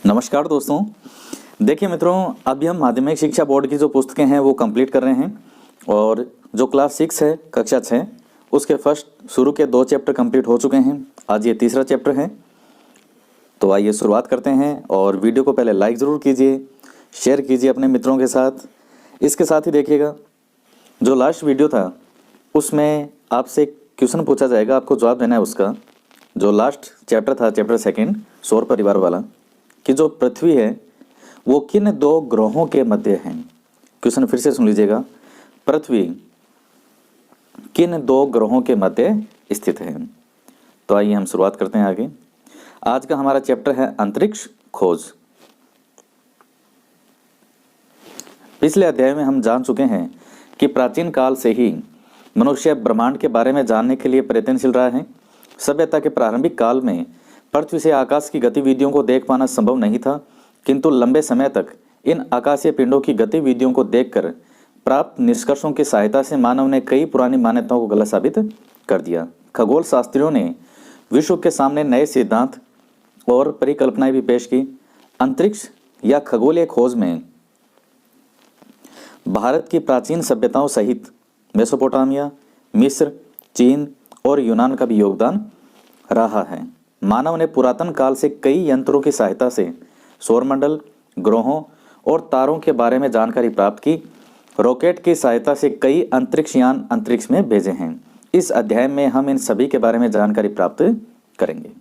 नमस्कार दोस्तों। देखिए मित्रों, अभी हम माध्यमिक शिक्षा बोर्ड की जो पुस्तकें हैं वो कंप्लीट कर रहे हैं और जो क्लास 6 है, कक्षा 6, उसके फर्स्ट शुरू के 2 चैप्टर कंप्लीट हो चुके हैं। आज ये तीसरा चैप्टर है। तो आइए शुरुआत करते हैं और वीडियो को पहले लाइक ज़रूर कीजिए, शेयर कीजिए अपने मित्रों के साथ। इसके साथ ही देखिएगा, जो लास्ट वीडियो था उसमें आपसे क्वेश्चन पूछा जाएगा, आपको जवाब देना है उसका। जो लास्ट चैप्टर था, चैप्टर 2 सौर परिवार वाला, कि जो पृथ्वी है वो किन 2 ग्रहों के मध्य है। क्वेश्चन फिर से सुन लीजिएगा, पृथ्वी किन 2 ग्रहों के मध्य स्थित है। तो आइए हम शुरुआत करते हैं आगे। आज का हमारा चैप्टर है अंतरिक्ष खोज। पिछले अध्याय में हम जान चुके हैं कि प्राचीन काल से ही मनुष्य ब्रह्मांड के बारे में जानने के लिए प्रयत्नशील रहा है। सभ्यता के प्रारंभिक काल में पृथ्वी से आकाश की गतिविधियों को देख पाना संभव नहीं था, किंतु लंबे समय तक इन आकाशीय पिंडों की गतिविधियों को देखकर प्राप्त निष्कर्षों की सहायता से मानव ने कई पुरानी मान्यताओं को गलत साबित कर दिया। खगोल शास्त्रियों ने विश्व के सामने नए सिद्धांत और परिकल्पनाएं भी पेश की। अंतरिक्ष या खगोलीय खोज में भारत की प्राचीन सभ्यताओं सहित मेसोपोटामिया, मिस्र, चीन और यूनान का भी योगदान रहा है। मानव ने पुरातन काल से कई यंत्रों की सहायता से सौरमंडल, ग्रहों और तारों के बारे में जानकारी प्राप्त की। रॉकेट की सहायता से कई अंतरिक्ष यान अंतरिक्ष में भेजे हैं। इस अध्याय में हम इन सभी के बारे में जानकारी प्राप्त करेंगे।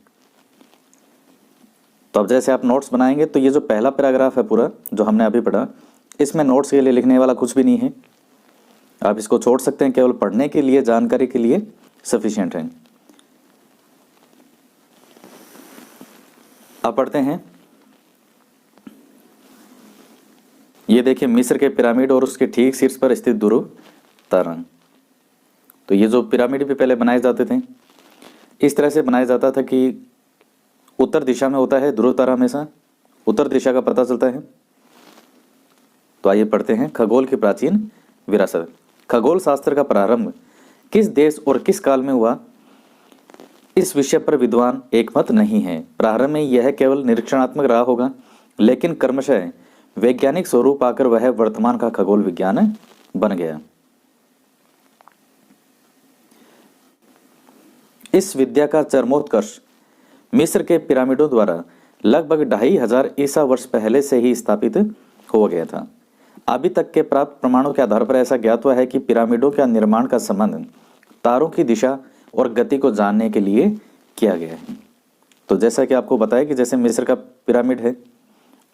तो अब जैसे आप नोट्स बनाएंगे तो ये जो पहला पैराग्राफ है पूरा जो हमने अभी पढ़ा, इसमें नोट्स के लिए लिखने वाला कुछ भी नहीं है। आप इसको छोड़ सकते हैं, केवल पढ़ने के लिए, जानकारी के लिए सफिशिएंट है। अब पढ़ते हैं। ये देखिए, मिस्र के पिरामिड और उसके ठीक शीर्ष पर स्थित ध्रुव तारा। तो ये जो पिरामिड भी पहले बनाए जाते थे, इस तरह से बनाया जाता था कि उत्तर दिशा में होता है ध्रुव तारा, हमेशा उत्तर दिशा का पता चलता है। तो आइए पढ़ते हैं। खगोल की प्राचीन विरासत। खगोल शास्त्र का प्रारंभ किस देश और किस काल में हुआ, इस विषय पर विद्वान एकमत नहीं है। प्रारंभ में यह केवल निरीक्षणात्मक रहा होगा, लेकिन क्रमशः वैज्ञानिक स्वरूप पाकर वह वर्तमान का खगोल विज्ञान बन गया। इस विद्या का चरमोत्कर्ष मिस्र के पिरामिडों द्वारा लगभग 2500 ईसा वर्ष पहले से ही स्थापित हो गया था। अभी तक के प्राप्त प्रमाणों के आधार पर ऐसा ज्ञात हुआ है कि पिरामिडों का निर्माण का संबंध तारों की दिशा और गति को जानने के लिए किया गया है। तो जैसा कि आपको बताया कि जैसे मिस्र का पिरामिड है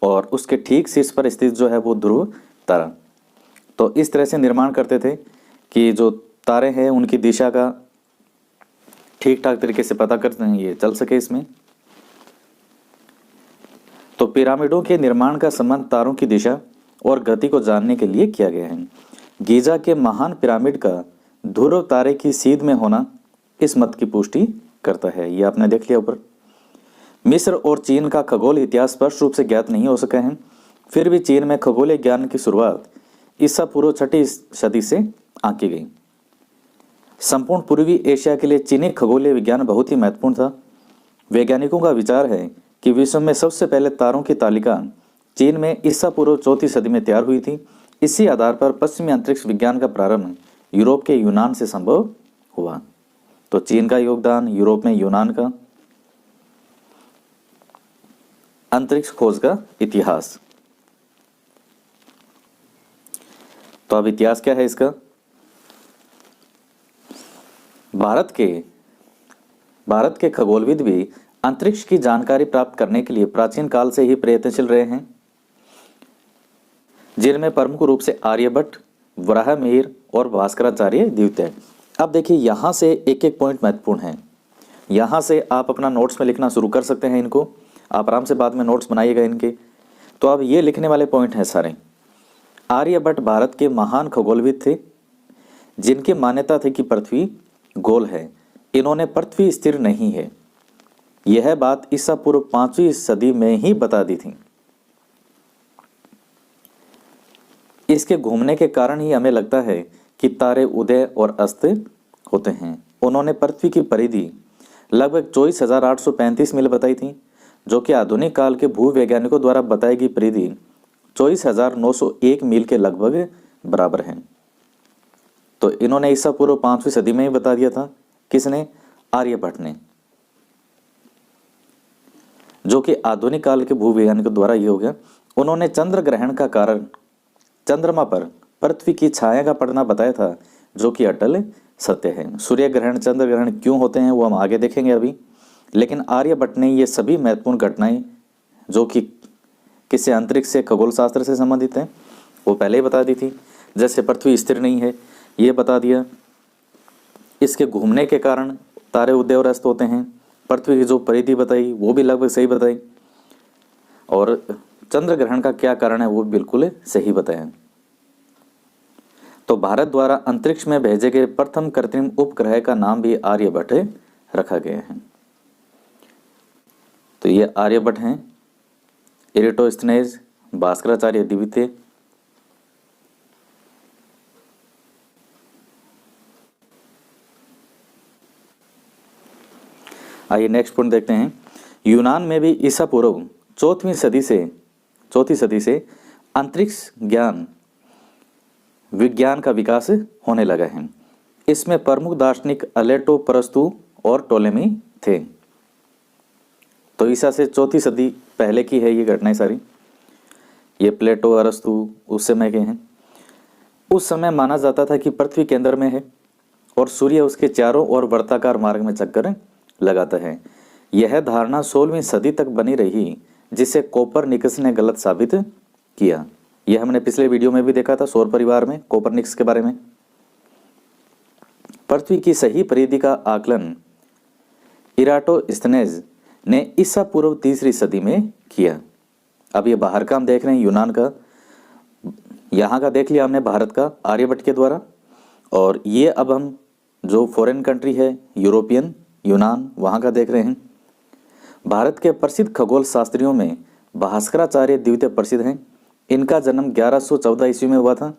और उसके ठीक शीर्ष पर स्थित जो है वो ध्रुव तारा, तो इस तरह से निर्माण करते थे कि जो तारे हैं उनकी दिशा का ठीक ठाक तरीके से पता करते हैं, ये चल सके इसमें। तो पिरामिडों के निर्माण का संबंध तारों की दिशा और गति को जानने के लिए किया गया है। गीजा के महान पिरामिड का ध्रुव तारे की सीध में होना इस मत की पुष्टि करता है। ये आपने देख लिया ऊपर। मिस्र और चीन का खगोल इतिहास स्पष्ट रूप से ज्ञात नहीं हो सका है। फिर भी चीन में खगोलीय ज्ञान की शुरुआत ईसा पूर्व 6वीं सदी से आंकी गई। संपूर्ण पूर्वी एशिया के लिए चीनी खगोलीय विज्ञान बहुत ही महत्वपूर्ण था। वैज्ञानिकों का विचार है कि विश्व में सबसे पहले तारों की तालिका चीन में ईसा पूर्व 4वीं सदी में तैयार हुई थी। इसी आधार पर पश्चिमी अंतरिक्ष विज्ञान का प्रारंभ यूरोप के यूनान से संभव हुआ। तो चीन का योगदान, यूरोप में यूनान का। अंतरिक्ष खोज का इतिहास। तो अब इतिहास क्या है इसका। भारत के खगोलविद भी अंतरिक्ष की जानकारी प्राप्त करने के लिए प्राचीन काल से ही प्रयत्नशील रहे हैं, जिनमें प्रमुख रूप से आर्यभट्ट, वराहमिहिर और भास्कराचार्य द्वितीय। अब देखिए, यहाँ से एक एक पॉइंट महत्वपूर्ण है। यहाँ से आप अपना नोट्स में लिखना शुरू कर सकते हैं। इनको आप आराम से बाद में नोट्स बनाइएगा इनके। तो अब ये लिखने वाले पॉइंट हैं सारे। आर्यभट्ट भारत के महान खगोलविद थे, जिनकी मान्यता थी कि पृथ्वी गोल है। इन्होंने पृथ्वी स्थिर नहीं है, यह बात ईसा पूर्व 5वीं सदी में ही बता दी थी। इसके घूमने के कारण ही हमें लगता है कि तारे उदय और अस्त होते हैं। उन्होंने पृथ्वी की परिधि लगभग 24,835 मील बताई थी, जो कि आधुनिक काल के भूवैज्ञानिकों द्वारा बताई गई परिधि 24,901 मील के लगभग बराबर है। तो इन्होंने ईसा पूर्व 5वीं सदी में ही बता दिया था। किसने? आर्यभट्ट ने, जो कि आधुनिक काल के भूवैज्ञानिकों द्वारा ये हो गया। उन्होंने चंद्र ग्रहण का कारण चंद्रमा पर पृथ्वी की छाया का पड़ना बताया था, जो कि अटल सत्य है। सूर्य ग्रहण, चंद्र ग्रहण क्यों होते हैं वो हम आगे देखेंगे अभी, लेकिन आर्यभट्ट ने ये सभी महत्वपूर्ण घटनाएं जो कि किसी अंतरिक्ष से, खगोल शास्त्र से संबंधित हैं, वो पहले ही बता दी थी। जैसे पृथ्वी स्थिर नहीं है ये बता दिया, इसके घूमने के कारण तारे उदय और अस्त होते हैं, पृथ्वी की जो परिधि बताई वो भी लगभग सही बताई, और चंद्र ग्रहण का क्या कारण है वो बिल्कुल सही बताया। तो भारत द्वारा अंतरिक्ष में भेजे गए प्रथम कृत्रिम उपग्रह का नाम भी आर्यभट्ट रखा गया है। तो ये आर्यभट्ट हैं, इरेटोस्थेनेज, भास्कराचार्य द्वितीय। आइए नेक्स्ट पॉइंट देखते हैं। यूनान में भी ईसा पूर्व चौथी सदी से अंतरिक्ष विज्ञान का विकास होने लगा है। इसमें प्रमुख दार्शनिक अलेटो, परस्तु और टोलेमी थे। तो ईसा से चौथी सदी पहले की है ये घटनाएं सारी। ये प्लेटो, अरस्तु उस समय के हैं। उस समय माना जाता था कि पृथ्वी केंद्र में है और सूर्य उसके चारों ओर वर्ताकार मार्ग में चक्कर लगाता है। यह धारणा 16वीं सदी तक बनी रही, जिसे कोपरनिकस ने गलत साबित किया। यह हमने पिछले वीडियो में भी देखा था, सौर परिवार में कोपरनिकस के बारे में। पृथ्वी की सही परिधि का आकलन इराटोस्थेनेज ने ईसा पूर्व 3री सदी में किया। अब ये बाहर का हम देख रहे हैं, यूनान का, यहाँ का देख लिया हमने भारत का आर्यभट्ट के द्वारा, और ये अब हम जो फॉरेन कंट्री है यूरोपियन, यूनान, वहाँ का देख रहे हैं। भारत के प्रसिद्ध खगोल शास्त्रियों में भास्कराचार्य द्वितीय प्रसिद्ध हैं। इनका जन्म 1114 ईस्वी में हुआ था।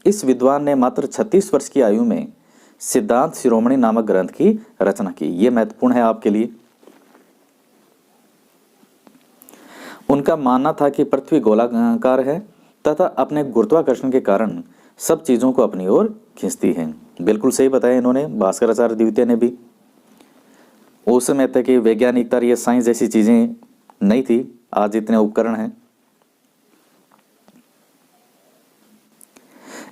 इस विद्वान ने मात्र 36 वर्ष की आयु में सिद्धांत शिरोमणि नामक ग्रंथ की रचना की। ये महत्वपूर्ण है आपके लिए। उनका मानना था कि पृथ्वी गोलाकार है तथा अपने गुरुत्वाकर्षण के कारण सब चीजों को अपनी ओर खींचती है। बिल्कुल सही बताया इन्होंने, भास्कराचार्य द्वितीय ने भी। उस समय तक ये वैज्ञानिकता, ये साइंस जैसी चीजें नहीं थी, आज इतने उपकरण हैं।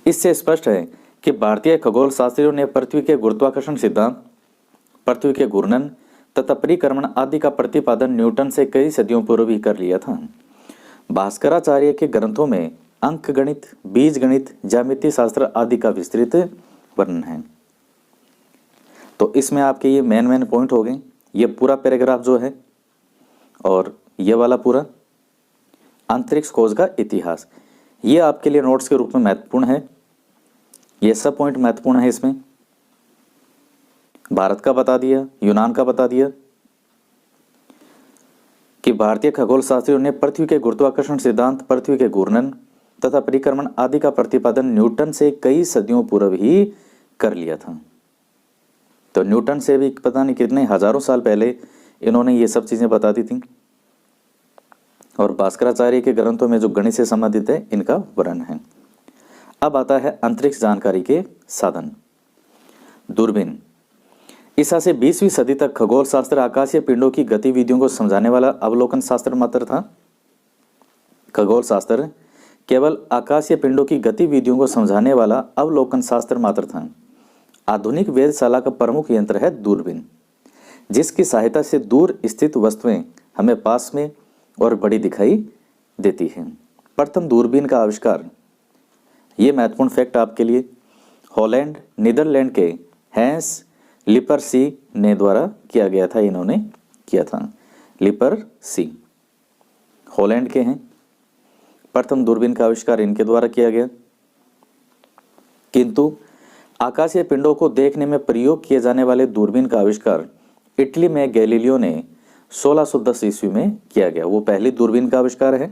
इससे स्पष्ट है कि भारतीय खगोल शास्त्रियों ने पृथ्वी के गुरुत्वाकर्षण सिद्धांत, पृथ्वी के घूर्णन तथा परिक्रमण आदि का प्रतिपादन न्यूटन से कई सदियों पूर्व ही कर लिया था। भास्कराचार्य के ग्रंथों में अंक गणित, बीज गणित, ज्यामितीय शास्त्र आदि का विस्तृत वर्णन है। तो इसमें आपके ये मेन पॉइंट हो गए। ये पूरा पैराग्राफ जो है और ये वाला पूरा अंतरिक्ष खोज का इतिहास, ये आपके लिए नोट्स के रूप में महत्वपूर्ण है। ये सब पॉइंट महत्वपूर्ण है। इसमें भारत का बता दिया, यूनान का बता दिया कि भारतीय खगोल शास्त्रियों ने पृथ्वी के गुरुत्वाकर्षण सिद्धांत, पृथ्वी के घूर्णन तथा परिक्रमण आदि का प्रतिपादन न्यूटन से कई सदियों पूर्व ही कर लिया था। तो न्यूटन से भी पता नहीं कितने हजारों साल पहले इन्होंने ये सब चीजें बता दी थी। और भास्कराचार्य के ग्रंथों में जो गणित से संबंधित है इनका वर्णन है। अब आता है अंतरिक्ष जानकारी के साधन। दूरबीन ईसा से 20वीं सदी तक खगोल शास्त्र आकाशीय पिंडों की गतिविधियों को समझाने वाला अवलोकन शास्त्र मात्र था। खगोल शास्त्र केवल आकाशीय पिंडों की गतिविधियों को समझाने वाला अवलोकन शास्त्र मात्र था। आधुनिक वेधशाला का प्रमुख यंत्र है दूरबीन, जिसकी सहायता से दूर स्थित वस्तुएं हमें पास में और बड़ी दिखाई देती हैं। प्रथम दूरबीन का आविष्कार, ये महत्वपूर्ण फैक्ट आपके लिए, हॉलैंड, नीदरलैंड के हैंस लिपरसी ने द्वारा किया गया था। इन्होंने किया था, लिपरसी हॉलैंड के हैं। प्रथम दूरबीन का आविष्कार इनके द्वारा किया गया। किंतु आकाशीय पिंडों को देखने में प्रयोग किए जाने वाले दूरबीन का आविष्कार इटली में गैलीलियो ने 1610 ईस्वी में किया गया। वो पहली दूरबीन का आविष्कार है।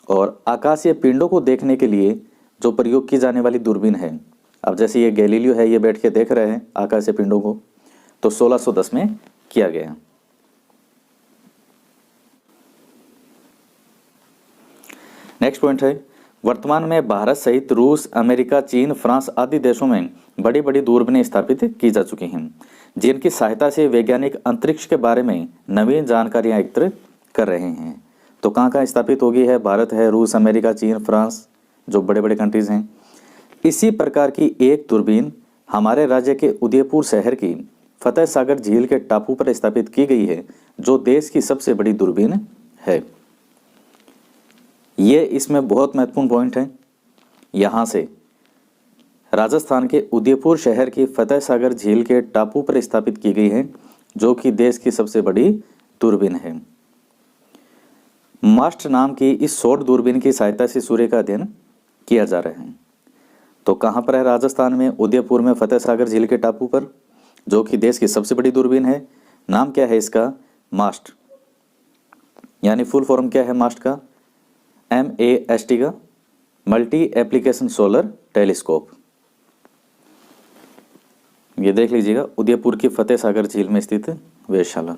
और आकाशीय पिंडों को देखने के लिए जो प्रयोग की जाने वाली दूरबीन है, अब जैसे ये गैलीलियो है, ये बैठ के देख रहे हैं आकाशीय पिंडों को, तो 1610 में किया गया। नेक्स्ट पॉइंट है, वर्तमान में भारत सहित रूस, अमेरिका, चीन, फ्रांस आदि देशों में बड़ी बड़ी दूरबीनें स्थापित की जा चुकी हैं, जिनकी सहायता से वैज्ञानिक अंतरिक्ष के बारे में नवीन जानकारियां एकत्र कर रहे हैं। तो कहाँ कहाँ स्थापित होगी है? भारत है, रूस, अमेरिका, चीन, फ्रांस, जो बड़े बड़े कंट्रीज हैं। इसी प्रकार की एक दूरबीन हमारे राज्य के उदयपुर शहर की फतेह सागर झील के टापू पर स्थापित की गई है, जो देश की सबसे बड़ी दूरबीन है। ये इसमें बहुत महत्वपूर्ण पॉइंट है। यहाँ से राजस्थान के उदयपुर शहर की फतेह सागर झील के टापू पर स्थापित की गई है, जो कि देश की सबसे बड़ी दूरबीन है। मास्ट नाम की इस शॉर्ट दूरबीन की सहायता से सूर्य का अध्ययन किया जा रहा है। तो कहाँ पर है? राजस्थान में उदयपुर में फतेह सागर झील के टापू पर, जो कि देश की सबसे बड़ी दूरबीन है। नाम क्या है इसका? मास्ट, यानी फुल फॉर्म क्या है मास्ट का? MAST का, मल्टी एप्लीकेशन सोलर टेलीस्कोप। ये देख लीजिएगा, उदयपुर की फतेह सागर झील में स्थित वेधशाला।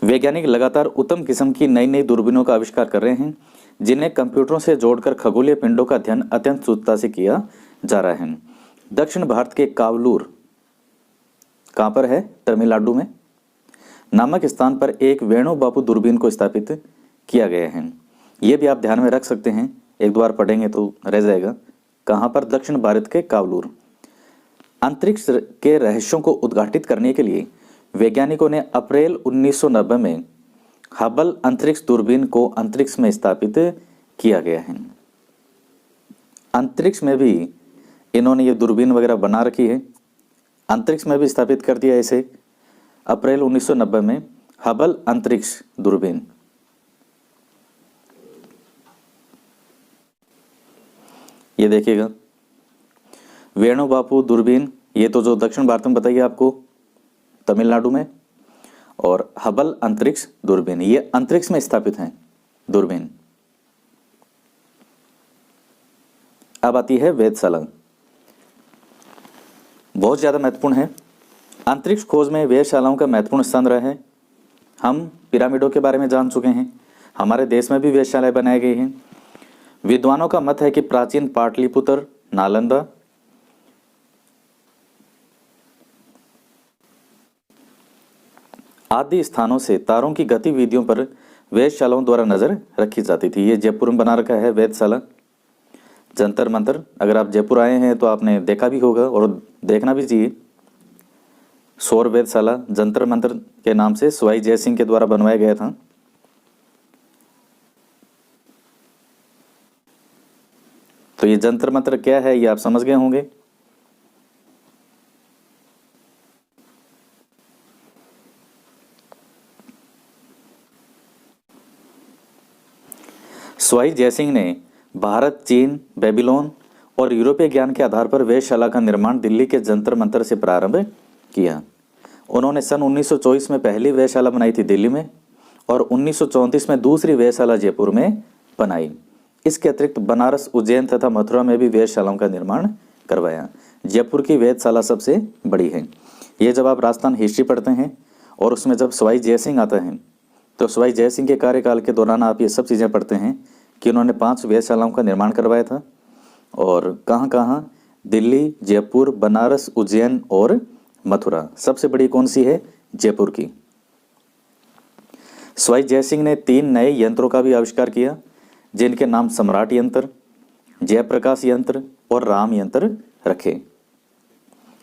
वैज्ञानिक लगातार उत्तम किस्म की नई नई दूरबीनों का आविष्कार कर रहे हैं, जिन्हें कंप्यूटरों से जोड़कर खगोलीय पिंडों का अध्ययन अत्यंत शुद्धता से किया जा रहा है। दक्षिण भारत के कावलूर, कहाँ पर है? तमिलनाडु में, नामक स्थान पर एक वेणु बापू दूरबीन को स्थापित किया गया है। ये भी आप ध्यान में रख सकते हैं, एक दो बार पढ़ेंगे तो रह जाएगा। कहाँ पर? दक्षिण भारत के कावलूर। अंतरिक्ष के रहस्यों को उद्घाटित करने के लिए वैज्ञानिकों ने अप्रैल 1990 में हबल अंतरिक्ष दूरबीन को अंतरिक्ष में स्थापित किया गया है। अंतरिक्ष में भी इन्होंने ये दूरबीन वगैरह बना रखी है, अंतरिक्ष में भी स्थापित कर दिया इसे अप्रैल 1990 में हबल अंतरिक्ष दूरबीन। ये देखिएगा, वेणु बापू दूरबीन, ये तो जो दक्षिण भारत में बताइए आपको, तमिलनाडु में, और हबल अंतरिक्ष दूरबीन, ये अंतरिक्ष में स्थापित हैं दूरबीन। अब आती है वेधशाला, बहुत ज्यादा महत्वपूर्ण है। अंतरिक्ष खोज में वेधशालाओं का महत्वपूर्ण स्थान रहा है। हम पिरामिडों के बारे में जान चुके हैं, हमारे देश में भी वेधशालाएं बनाई गई हैं। विद्वानों का मत है कि प्राचीन पाटलिपुत्र, नालंदा, आदि स्थानों से तारों की गतिविधियों पर वेधशालाओं द्वारा नजर रखी जाती थी। ये जयपुर में बना रखा है वेधशाला, जंतर मंतर। अगर आप जयपुर आए हैं तो आपने देखा भी होगा और देखना भी चाहिए। सौर वेधशाला जंतर मंतर के नाम से सवाई जय सिंह के द्वारा बनवाया गया था। तो ये जंतर मंतर क्या है ये आप समझ गए होंगे। सवाई जयसिंह ने भारत, चीन, बेबीलोन और यूरोपीय ज्ञान के आधार पर वेधशाला का निर्माण दिल्ली के जंतर मंतर से प्रारंभ किया। उन्होंने सन 1924 में पहली वेधशाला बनाई थी दिल्ली में, और 1934 में दूसरी वेधशाला जयपुर में बनाई। इसके अतिरिक्त बनारस, उज्जैन तथा मथुरा में भी वेधशालाओं का निर्माण करवाया। जयपुर की वेधशाला सबसे बड़ी है। ये जब आप राजस्थान हिस्ट्री पढ़ते हैं और उसमें जब सवाई जयसिंह आता है तो सवाई जयसिंह के कार्यकाल के दौरान आप ये सब चीज़ें पढ़ते हैं कि उन्होंने 5 वेधशालाओं का निर्माण करवाया था। और कहाँ कहाँ? दिल्ली, जयपुर, बनारस, उज्जैन और मथुरा। सबसे बड़ी कौन सी है? जयपुर की। सवाई जयसिंह ने 3 नए यंत्रों का भी आविष्कार किया, जिनके नाम सम्राट यंत्र, जयप्रकाश यंत्र और राम यंत्र रखे।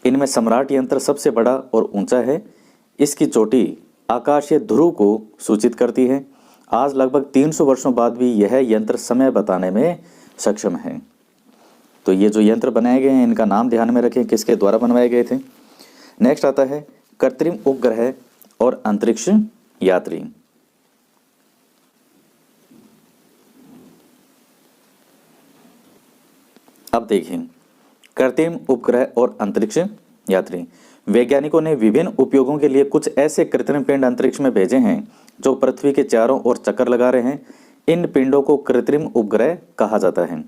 इनमें सम्राट यंत्र सबसे बड़ा और ऊंचा है। इसकी चोटी आकाशीय ध्रुव को सूचित करती है। आज लगभग 300 वर्षों बाद भी यह यंत्र समय बताने में सक्षम है। तो ये जो यंत्र बनाए गए हैं इनका नाम ध्यान में रखें, किसके द्वारा बनवाए गए थे। नेक्स्ट आता है कृत्रिम उपग्रह और अंतरिक्ष यात्री। अब देखिए, कृत्रिम उपग्रह और अंतरिक्ष यात्री। वैज्ञानिकों ने विभिन्न उपयोगों के लिए कुछ ऐसे कृत्रिम पिंड अंतरिक्ष में भेजे हैं जो पृथ्वी के चारों ओर चक्कर लगा रहे हैं। इन पिंडों को कृत्रिम उपग्रह कहा जाता है।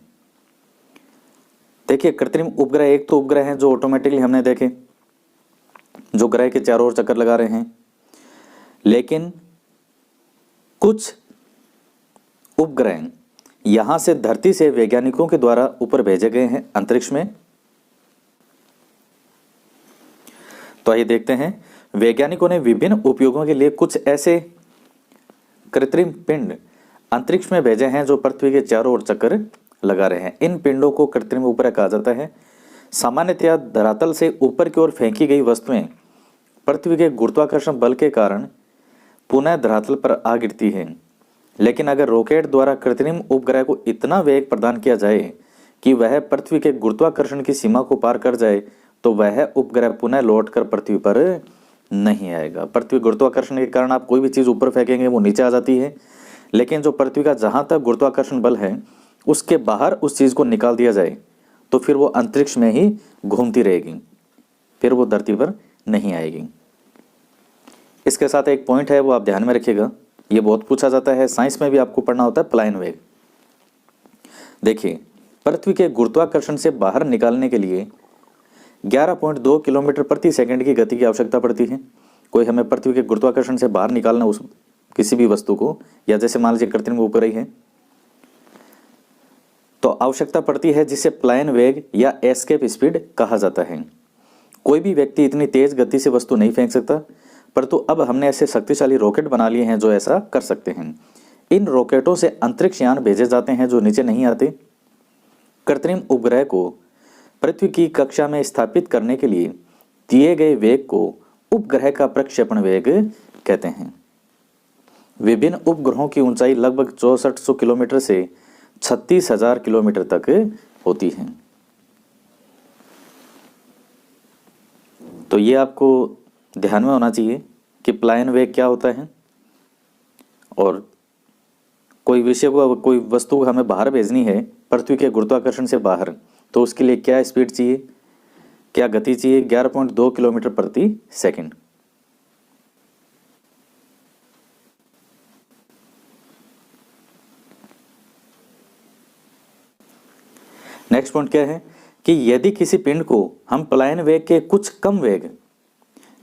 देखिए, कृत्रिम उपग्रह एक तो उपग्रह हैं जो ऑटोमेटिकली हमने देखे, जो ग्रह के चारों ओर चक्कर लगा रहे हैं, लेकिन कुछ उपग्रह यहां से धरती से वैज्ञानिकों के द्वारा ऊपर भेजे गए हैं अंतरिक्ष में। तो आइए देखते हैं, वैज्ञानिकों ने विभिन्न उपयोगों के लिए कुछ ऐसे कृत्रिम पिंड अंतरिक्ष में भेजे हैं जो पृथ्वी के चारों ओर चक्कर लगा रहे हैं। इन पिंडों को कृत्रिम उपग्रह कहा जाता है। सामान्यतया धरातल से ऊपर की ओर फेंकी गई वस्तुएं पृथ्वी के गुरुत्वाकर्षण बल के कारण पुनः धरातल पर आ गिरती हैं। लेकिन अगर रॉकेट द्वारा कृत्रिम उपग्रह को इतना वेग प्रदान किया जाए कि वह पृथ्वी के गुरुत्वाकर्षण की सीमा को पार कर जाए तो वह उपग्रह पुनः लौटकर पृथ्वी पर नहीं आएगा। पृथ्वी गुरुत्वाकर्षण के कारण आप कोई भी चीज ऊपर फेंकेंगे वो नीचे आ जाती है, लेकिन जो पृथ्वी का जहां तक गुरुत्वाकर्षण बल है उसके बाहर उस चीज को निकाल दिया जाए तो फिर वो अंतरिक्ष में ही घूमती रहेगी, फिर वो धरती पर नहीं आएगी। इसके साथ एक पॉइंट है वो आप ध्यान में रखिएगा, ये बहुत पूछा जाता है, साइंस में भी आपको पढ़ना होता है प्लाइन वेग। देखिए, पृथ्वी के गुरुत्वाकर्षण से बाहर निकालने के लिए 11.2 किलोमीटर प्रति सेकंड की गति की आवश्यकता पड़ती है। कोई हमें पृथ्वी के गुरुत्वाकर्षण से बाहर निकालना उस किसी भी वस्तु को, या जैसे मान लीजिए कृत्रिम उपग्रह है, तो आवश्यकता पड़ती है जिसे प्लाइन वेग या एस्केप स्पीड कहा जाता है। कोई भी व्यक्ति इतनी तेज गति से वस्तु नहीं फेंक सकता, परंतु अब हमने ऐसे शक्तिशाली रॉकेट बना लिए हैं जो ऐसा कर सकते हैं। इन रॉकेटों से अंतरिक्ष यान भेजे जाते हैं जो नीचे नहीं आते। कृत्रिम उपग्रह को पृथ्वी की कक्षा में स्थापित करने के लिए दिए गए वेग को उपग्रह का प्रक्षेपण वेग कहते हैं। विभिन्न उपग्रहों की ऊंचाई लगभग 6400 किलोमीटर से 36,000 किलोमीटर तक होती है। तो ये आपको ध्यान में होना चाहिए कि प्लाइन वेग क्या होता है, और कोई विषय को, कोई वस्तु को हमें बाहर भेजनी है पृथ्वी के गुरुत्वाकर्षण से बाहर, तो उसके लिए क्या स्पीड चाहिए, क्या गति चाहिए, 11.2 किलोमीटर प्रति सेकंड। नेक्स्ट पॉइंट क्या है कि यदि किसी पिंड को हम प्लाइन वेग के कुछ कम वेग,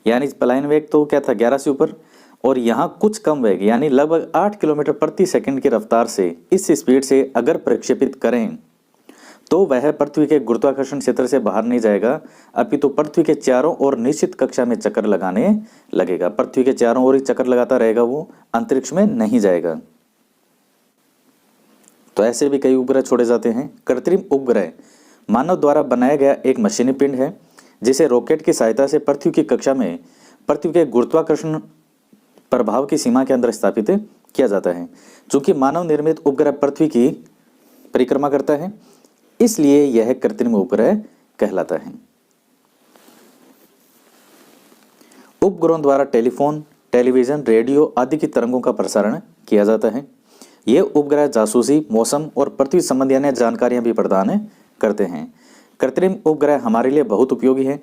यानी प्लाइन वेग तो क्या था 11 से ऊपर, और यहाँ कुछ कम वेग यानी लगभग 8 किलोमीटर प्रति सेकंड की रफ्तार से इस स्पीड से अगर प्रक्षेपित करें तो वह पृथ्वी के गुरुत्वाकर्षण क्षेत्र से बाहर नहीं जाएगा, अपितु पृथ्वी के चारों ओर निश्चित कक्षा में चक्कर लगाने लगेगा। पृथ्वी के चारों ओर ही चक्कर लगाता रहेगा, वो अंतरिक्ष में नहीं जाएगा। तो ऐसे भी कई उपग्रह छोड़े जाते हैं। कृत्रिम उपग्रह मानव द्वारा बनाया गया एक मशीनी पिंड है जिसे रॉकेट की सहायता से पृथ्वी की कक्षा में पृथ्वी के गुरुत्वाकर्षण प्रभाव की सीमा के अंदर स्थापित किया जाता है। चूंकि मानव निर्मित उपग्रह पृथ्वी की परिक्रमा करता है, इसलिए यह कृत्रिम उपग्रह कहलाता है। उपग्रहों द्वारा टेलीफोन, टेलीविजन, रेडियो आदि की तरंगों का प्रसारण किया जाता है। ये उपग्रह जासूसी, मौसम और पृथ्वी संबंधी अन्य जानकारियां भी प्रदान करते हैं। कृत्रिम उपग्रह हमारे लिए बहुत उपयोगी है।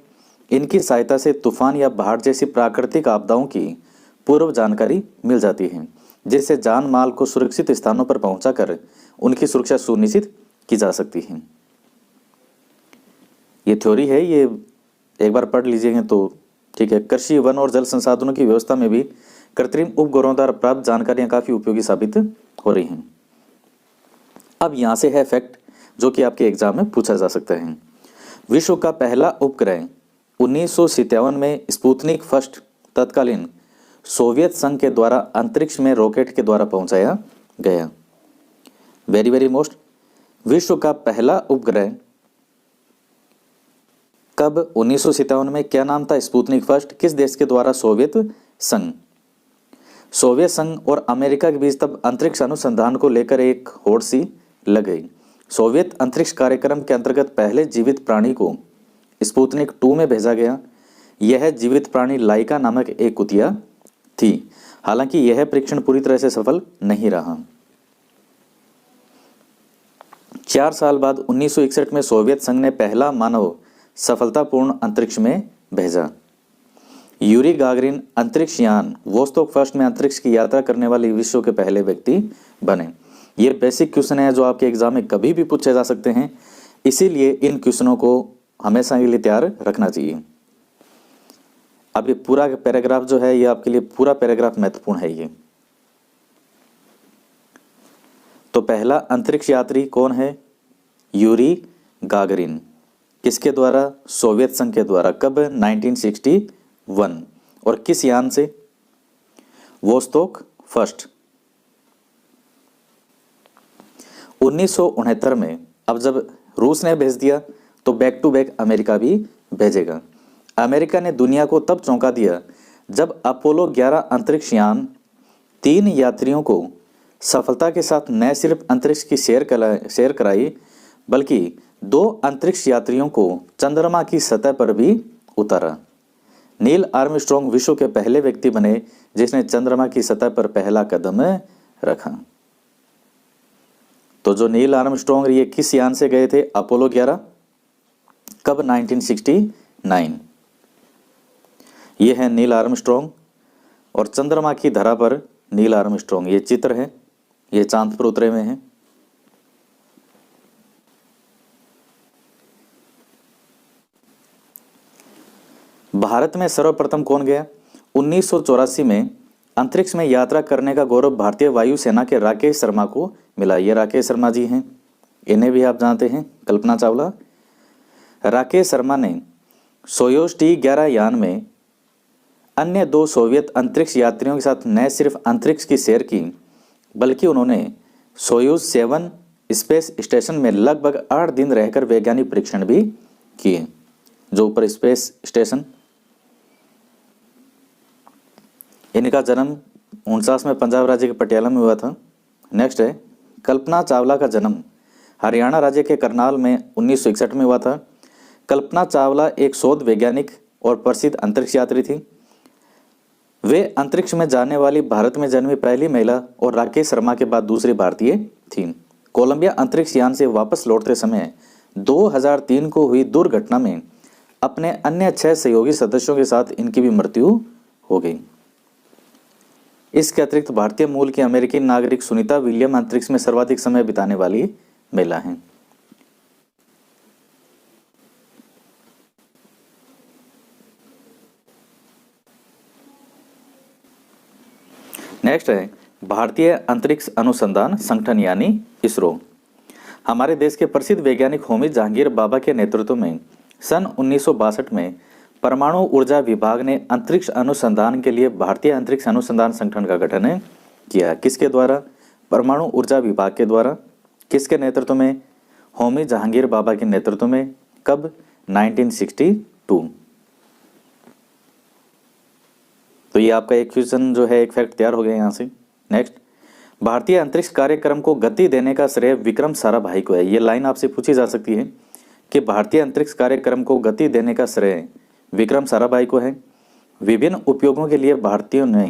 इनकी सहायता से तूफान या बाढ़ जैसी प्राकृतिक आपदाओं की पूर्व जानकारी मिल जाती है, जिससे जान माल को सुरक्षित स्थानों पर पहुंचाकर उनकी सुरक्षा सुनिश्चित की जा सकती है। ये थ्योरी है, ये एक बार पढ़ लीजिएगा तो ठीक है। कृषि, वन और जल संसाधनों की व्यवस्था में भी कृत्रिम उपग्रहों द्वारा प्राप्त जानकारियां काफी उपयोगी साबित हो रही हैं। अब यहां से है फैक्ट जो कि आपके एग्जाम में पूछा जा सकता है। विश्व का पहला उपग्रह 1957 में स्पुतनिक फर्स्ट तत्कालीन सोवियत संघ के द्वारा अंतरिक्ष में रॉकेट के द्वारा पहुंचाया गया। वेरी वेरी मोस्ट, विश्व का पहला उपग्रह कब 1957 में, क्या नाम था, स्पुतनिक फर्स्ट, किस देश के द्वारा, सोवियत संघ। सोवियत संघ और अमेरिका के बीच तब अंतरिक्ष अनुसंधान को लेकर एक होड़ सी लग गई। सोवियत अंतरिक्ष कार्यक्रम के अंतर्गत पहले जीवित प्राणी को स्पुतनिक 2 में भेजा गया। यह जीवित प्राणी लाइका नामक एक कुतिया थी। हालांकि यह परीक्षण पूरी तरह से सफल नहीं रहा। 4 साल बाद 1961 में सोवियत संघ ने पहला मानव सफलतापूर्ण अंतरिक्ष में भेजा। यूरी गागरिन अंतरिक्ष यान वोस्तोक फर्स्ट में अंतरिक्ष की यात्रा करने वाले विश्व के पहले व्यक्ति बने। ये बेसिक क्वेश्चन है जो आपके एग्जाम में कभी भी पूछे जा सकते हैं, इसीलिए इन क्वेश्चनों को हमेशा के लिए तैयार रखना चाहिए। अब ये पूरा पैराग्राफ जो है, ये आपके लिए पूरा पैराग्राफ महत्वपूर्ण है। ये तो पहला अंतरिक्ष यात्री कौन है? Yuri Gagarin. किसके द्वारा? सोवियत संघ के द्वारा। कब? 1961। और किस यान से? Vostok first. 1969 में अब जब रूस ने भेज दिया तो बैक टू बैक अमेरिका भी भेजेगा। अमेरिका ने दुनिया को तब चौंका दिया जब अपोलो 11 अंतरिक्ष यान 3 यात्रियों को सफलता के साथ न सिर्फ अंतरिक्ष की सैर कराई बल्कि 2 अंतरिक्ष यात्रियों को चंद्रमा की सतह पर भी उतारा। नील आर्मस्ट्रॉन्ग विश्व के पहले व्यक्ति बने जिसने चंद्रमा की सतह पर पहला कदम रखा। तो जो नील आर्मस्ट्रॉन्ग ये किस यान से गए थे? अपोलो 11। कब? 1969। ये है नील आर्मस्ट्रॉन्ग और चंद्रमा की धरा पर नील आर्मस्ट्रॉन्ग। ये चित्र है, ये चांद पर उतरे हुए हैं। भारत में सर्वप्रथम कौन गया? 1984 में अंतरिक्ष में यात्रा करने का गौरव भारतीय वायुसेना के राकेश शर्मा को मिला। ये राकेश शर्मा जी हैं, इन्हें भी आप जानते हैं, कल्पना चावला। राकेश शर्मा ने सोयूज T-11 यान में अन्य 2 सोवियत अंतरिक्ष यात्रियों के साथ न सिर्फ अंतरिक्ष की सैर की बल्कि उन्होंने सोयूज 7 स्पेस स्टेशन में लगभग 8 दिन रहकर वैज्ञानिक परीक्षण भी किए। जो ऊपर स्पेस स्टेशन, इनका जन्म 49 में पंजाब राज्य के पटियाला में हुआ था। नेक्स्ट है कल्पना चावला का जन्म हरियाणा राज्य के करनाल में 1961 में हुआ था। कल्पना चावला एक शोध वैज्ञानिक और प्रसिद्ध अंतरिक्ष यात्री थी। वे अंतरिक्ष में जाने वाली भारत में जन्मी पहली महिला और राकेश शर्मा के बाद दूसरी भारतीय थीं। कोलंबिया अंतरिक्ष यान से वापस लौटते समय 2003 को हुई दुर्घटना में अपने अन्य 6 सहयोगी सदस्यों के साथ इनकी भी मृत्यु हो गई। इसके अतिरिक्त भारतीय मूल की अमेरिकी नागरिक सुनीता विलियम अंतरिक्ष में सर्वाधिक समय बिताने वाली महिला हैं। नेक्स्ट है भारतीय अंतरिक्ष अनुसंधान संगठन यानी इसरो। हमारे देश के प्रसिद्ध वैज्ञानिक होमी जहांगीर बाबा के नेतृत्व में सन 1962 में परमाणु ऊर्जा विभाग ने अंतरिक्ष अनुसंधान के लिए भारतीय अंतरिक्ष अनुसंधान संगठन का गठन किया। किसके द्वारा? परमाणु ऊर्जा विभाग के द्वारा। किसके नेतृत्व में? होमी जहांगीर बाबा के नेतृत्व में। कब? 1962। तो ये आपका एक क्वेश्चन जो है, एक फैक्ट तैयार हो गया यहाँ से। नेक्स्ट, भारतीय अंतरिक्ष कार्यक्रम को गति देने का श्रेय विक्रम साराभाई को है। ये लाइन आपसे पूछी जा सकती है कि भारतीय अंतरिक्ष कार्यक्रम को गति देने का श्रेय विक्रम साराभाई को है। विभिन्न उपयोगों के लिए भारतीयों ने,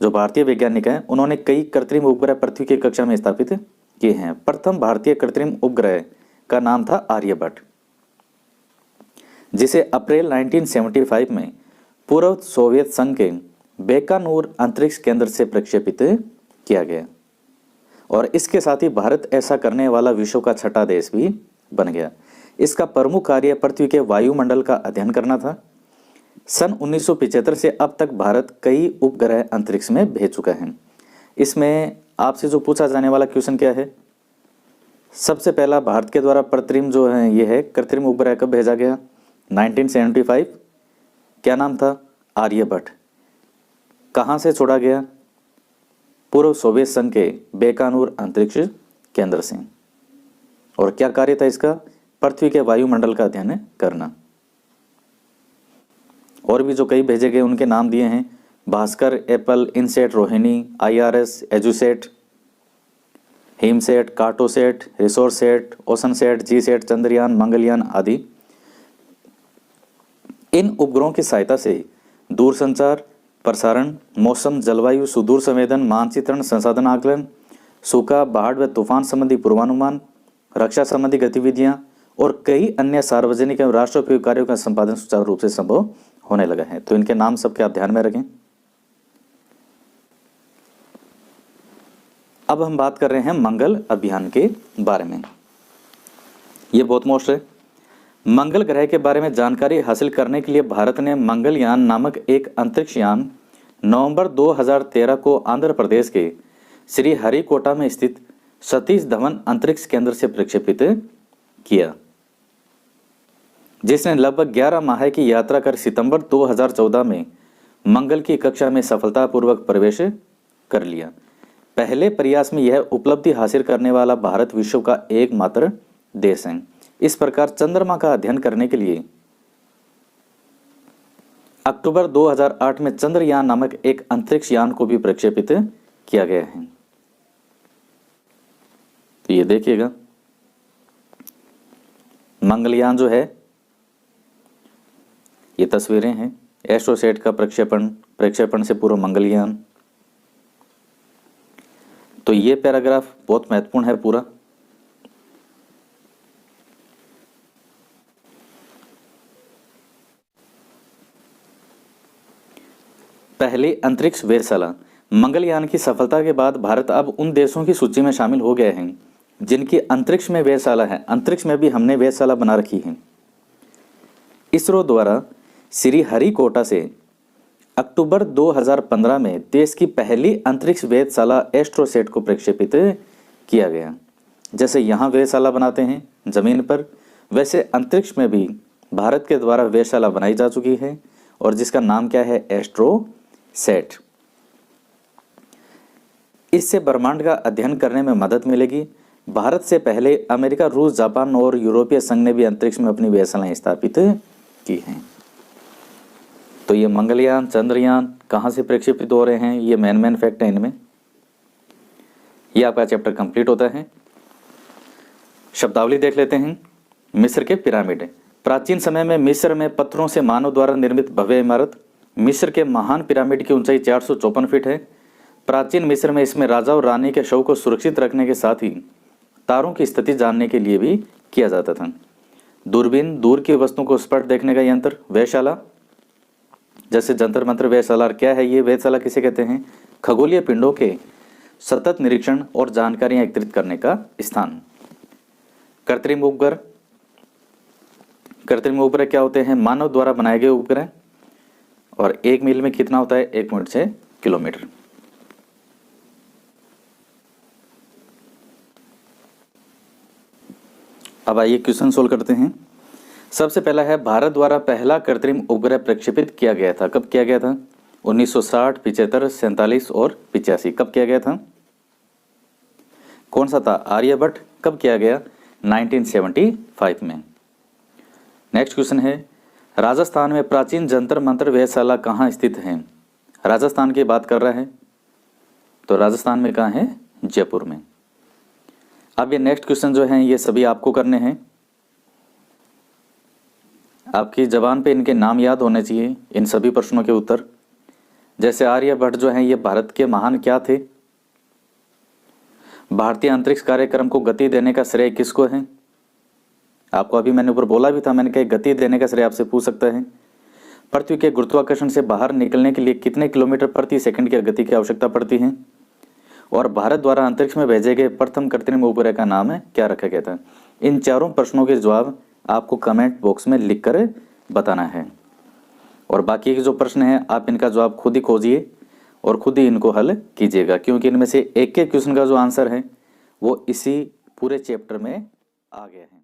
जो भारतीय वैज्ञानिक हैं, उन्होंने कई कृत्रिम उपग्रह पृथ्वी की कक्षा में स्थापित किए हैं। प्रथम भारतीय कृत्रिम उपग्रह का नाम था आर्यभट्ट, जिसे अप्रैल 1975 में पूर्व सोवियत संघ के बेकानूर अंतरिक्ष केंद्र से प्रक्षेपित किया गया और इसके साथ ही भारत ऐसा करने वाला विश्व का 6ठा देश भी बन गया। इसका प्रमुख कार्य पृथ्वी के वायुमंडल का अध्ययन करना था। सन 1975 से अब तक भारत कई उपग्रह अंतरिक्ष में भेज चुका है। इसमें आपसे जो पूछा जाने वाला क्वेश्चन क्या है? सबसे पहला, भारत के द्वारा कृत्रिम जो है ये है कृत्रिम उपग्रह कब भेजा गया? 1975। क्या नाम था? आर्यभट्ट। कहाँ से छोड़ा गया? पूर्व सोवियत संघ के बेकानूर अंतरिक्ष केंद्र से। और क्या कार्य था इसका? पृथ्वी के वायुमंडल का अध्ययन करना। और भी जो कई भेजे गए उनके नाम दिए हैं: Bhaskar, Apple, INSAT, Rohini, IRS, EDUSAT, HAMSAT, Cartosat, Resourcesat, Oceansat, GSAT, Chandrayaan, Mangalyaan आदि। इन उपग्रहों की सहायता से दूरसंचार, प्रसारण, मौसम, जलवायु, सुदूर संवेदन, मानचित्रण, संसाधन आकलन, सूखा, बाढ़ व तूफान संबंधी पूर्वानुमान, रक्षा संबंधी गतिविधियां और कई अन्य सार्वजनिक एवं राष्ट्रोपयोगी कार्यों का संपादन सुचारू रूप से संभव होने लगा है। तो इनके नाम सबके आप ध्यान में रखें। अब हम बात कर रहे हैं मंगल अभियान के बारे में। ये बहुत मोस्ट है। मंगल ग्रह के बारे में जानकारी हासिल करने के लिए भारत ने मंगलयान नामक एक अंतरिक्ष यान नवंबर 2013 को आंध्र प्रदेश के श्रीहरिकोटा में स्थित सतीश धवन अंतरिक्ष केंद्र से प्रक्षेपित किया, जिसने लगभग 11 माह की यात्रा कर सितंबर 2014 में मंगल की कक्षा में सफलतापूर्वक प्रवेश कर लिया। पहले प्रयास में यह उपलब्धि हासिल करने वाला भारत विश्व का एकमात्र देश है। इस प्रकार चंद्रमा का अध्ययन करने के लिए अक्टूबर 2008 में चंद्रयान नामक एक अंतरिक्ष यान को भी प्रक्षेपित किया गया है। तो ये देखिएगा, मंगलयान जो है, ये तस्वीरें हैं एस्ट्रोसैट का प्रक्षेपण से पूर्व मंगलयान। तो ये पैराग्राफ बहुत महत्वपूर्ण है पूरा। पहली अंतरिक्ष वेधशाला। मंगलयान की सफलता के बाद भारत अब उन देशों की सूची में शामिल हो गए हैं जिनकी अंतरिक्ष में वेधशाला है। अंतरिक्ष में भी हमने वेधशाला बना रखी है। इसरो द्वारा श्रीहरिकोटा से अक्टूबर 2015 में देश की पहली अंतरिक्ष वेधशाला एस्ट्रोसैट को प्रक्षेपित किया गया। जैसे यहाँ वेधशाला बनाते हैं जमीन पर, वैसे अंतरिक्ष में भी भारत के द्वारा वेधशाला बनाई जा चुकी है और जिसका नाम क्या है, एस्ट्रोसैट। इससे ब्रह्मांड का अध्ययन करने में मदद मिलेगी। भारत से पहले अमेरिका, रूस, जापान और यूरोपीय संघ ने भी अंतरिक्ष में अपनी वेधशालाएं स्थापित की हैं। तो ये मंगलयान, चंद्रयान कहाँ से प्रक्षेपित हो रहे हैं, ये मेन फैक्ट है इनमें। ये आपका चैप्टर कंप्लीट होता है। शब्दावली देख लेते हैं। मिस्र के पिरामिड। प्राचीन समय में मिस्र में पत्थरों से मानव द्वारा निर्मित भव्य इमारत। मिस्र के महान पिरामिड की ऊंचाई 454 फीट है। प्राचीन मिस्र में इसमें राजा और रानी के शव को सुरक्षित रखने के साथ ही तारों की स्थिति जानने के लिए भी किया जाता था। दूरबीन, दूर की वस्तुओं को स्पष्ट देखने का यंत्र। वेधशाला, जैसे जंतर मंतर वेधशाला। क्या है ये वेधशाला, किसे कहते हैं? खगोलीय पिंडों के सतत निरीक्षण और जानकारियां एकत्रित करने का स्थान। कृत्रिम उपग्रह। कृत्रिम उपग्रह क्या होते हैं? मानव द्वारा बनाए गए उपग्रह। और 1 मील में कितना होता है? 1.6 किलोमीटर। अब आइए क्वेश्चन सोल्व करते हैं। सबसे पहला है, भारत द्वारा पहला कृत्रिम उपग्रह प्रक्षेपित किया गया था। कब किया गया था? 1960, 75, 47 और 85। कब किया गया था? कौन सा था? आर्यभट्ट। कब किया गया? 1975 में। नेक्स्ट क्वेश्चन है, राजस्थान में प्राचीन जंतर मंतर वेधशाला कहाँ स्थित है? राजस्थान की बात कर रहा है, तो राजस्थान में कहाँ है? जयपुर में। अब ये नेक्स्ट क्वेश्चन जो हैं ये सभी आपको करने हैं। आपकी जबान पे इनके नाम याद होने चाहिए, इन सभी प्रश्नों के उत्तर। जैसे आर्यभट्ट जो हैं ये भारत के महान क्या थे? भारतीय अंतरिक्ष कार्यक्रम को गति देने का श्रेय किसको है? आपको अभी मैंने ऊपर बोला भी था, मैंने कहा गति देने का श्रेय आपसे पूछ सकता है। पृथ्वी के गुरुत्वाकर्षण से बाहर निकलने के लिए कितने किलोमीटर प्रति सेकंड की गति की आवश्यकता पड़ती है? और भारत द्वारा अंतरिक्ष में भेजे गए प्रथम कृत्रिम उपग्रह का नाम है क्या रखा गया था? इन चारों प्रश्नों के जवाब आपको कमेंट बॉक्स में लिखकर बताना है। और बाकी के जो प्रश्न हैं आप इनका जवाब खुद ही खोजिए और खुद ही इनको हल कीजिएगा, क्योंकि इनमें से एक एक क्वेश्चन का जो आंसर है वो इसी पूरे चैप्टर में आ गया है।